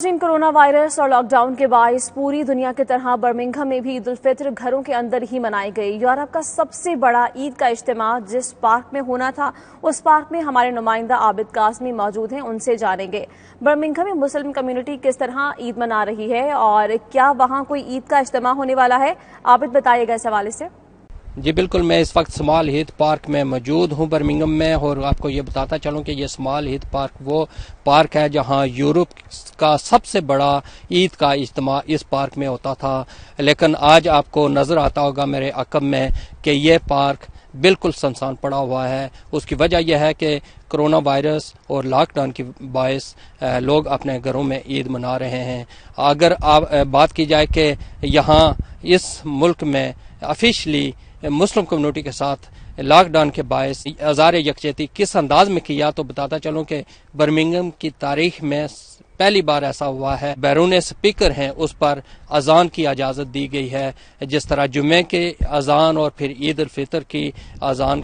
Corona virus और lockdown के बायस पूरी दुनिया की तरह बर्मिंघम में भी ईद उल फितर घरों के अंदर ही मनाई गई। यूरोप का सबसे बड़ा ईद का इज्तिमा जिस पार्क में होना था, उस पार्क में हमारे नुमाइंदा आबिद कासमी मौजूद हैं, उनसे जानेंगे बर्मिंघम में मुस्लिम कम्युनिटी किस तरह ईद मना रही है और क्या वहां कोई ईद का इज्तिमा होने वाला है। आबिद, बताइएगा इस हवाले से। जी बिल्कुल, मैं इस वक्त स्मॉल हीथ पार्क में मौजूद हूं बर्मिंघम में, और आपको ये बताता चलूं कि ये स्मॉल हीथ पार्क वो पार्क है जहां यूरोप का सबसे बड़ा ईद का इज्तिमा इस पार्क में होता था। लेकिन आज आपको नजर आता होगा मेरे अकब में कि ये पार्क बिल्कुल सुनसान पड़ा हुआ है। उसकी वजह यह है कि कोरोना वायरस और लॉकडाउन की बायस लोग अपने घरों में ईद मना रहे हैं। अगर आप बात की जाए कि यहाँ इस मुल्क में ऑफिशियली मुस्लिम कम्युनिटी के साथ लॉकडाउन के बायस अज़ार यकजहती किस अंदाज में किया, तो बताता चलूं कि बर्मिंघम की तारीख में पहली बार ऐसा हुआ है। बैरून स्पीकर हैं उस पर अजान की इजाज़त दी गई है, जिस तरह जुम्मे के अजान और फिर ईद उल फितर की अजान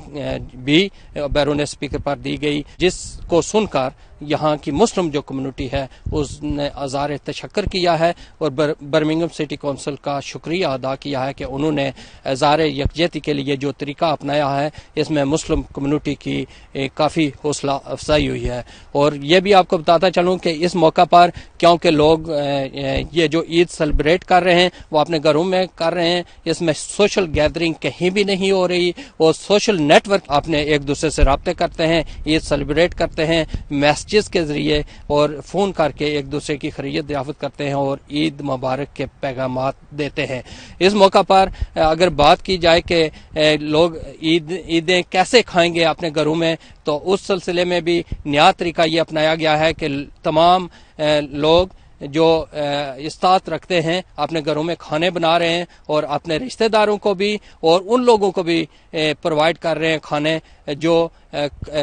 भी बैरून स्पीकर पर दी गई, जिसको सुनकर यहाँ की मुस्लिम जो कम्युनिटी है उसने अज़ार तशक्कर किया है और बर्मिंघम सिटी काउंसिल का शुक्रिया अदा किया है कि उन्होंने अज़ार यकजहती के लिए जो तरीका अपनाया है, इसमें मुस्लिम कम्युनिटी की काफ़ी हौसला अफजाई हुई है। और ये भी आपको बताता चलूँ कि इस मौका पर क्योंकि लोग ये जो ईद सेलिब्रेट कर रहे हैं वो अपने घरों में कर रहे हैं, इसमें सोशल गैदरिंग कहीं भी नहीं हो रही और सोशल नेटवर्क अपने एक दूसरे से रब्ते करते हैं, ईद सेलिब्रेट करते हैं मैसेज के जरिए और फोन करके एक दूसरे की खैरियत दरियाफ्त करते हैं और ईद मुबारक के पैगामात देते हैं। इस मौका पर अगर बात की जाए कि लोग ईदें कैसे खाएंगे अपने घरों में, तो उस सिलसिले में भी नया तरीका ये अपनाया गया है कि तमाम लोग जो इस्तात रखते हैं अपने घरों में खाने बना रहे हैं और अपने रिश्तेदारों को भी और उन लोगों को भी प्रोवाइड कर रहे हैं खाने जो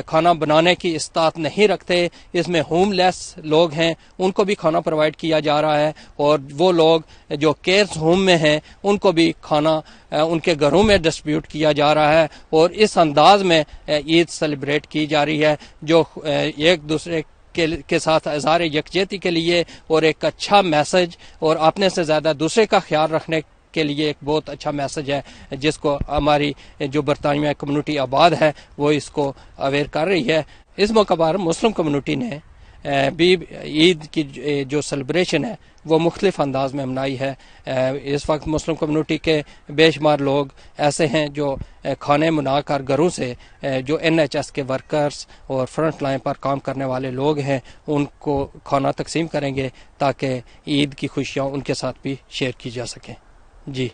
खाना बनाने की इस्तात नहीं रखते। इसमें होमलेस लोग हैं, उनको भी खाना प्रोवाइड किया जा रहा है और वो लोग जो केयर्स होम में हैं उनको भी खाना उनके घरों में डिस्ट्रीब्यूट किया जा रहा है। और इस अंदाज में ईद सेलिब्रेट की जा रही है जो एक दूसरे के साथ अज़ार यकजहती के लिए और एक अच्छा मैसेज और अपने से ज़्यादा दूसरे का ख्याल रखने के लिए एक बहुत अच्छा मैसेज है, जिसको हमारी जो बरतानिया कम्युनिटी आबाद है वो इसको अवेयर कर रही है। इस मौका पर मुस्लिम कम्युनिटी ने भी ईद की जो सेलिब्रेशन है वो मुख्तलिफ अंदाज में मनाई है। इस वक्त मुस्लिम कम्युनिटी के बेशुमार लोग ऐसे हैं जो खाने बनाकर घरों से जो NHS के वर्कर्स और फ्रंट लाइन पर काम करने वाले लोग हैं उनको खाना तकसीम करेंगे ताकि ईद की खुशियाँ उनके साथ भी शेयर की जा सकें। जी।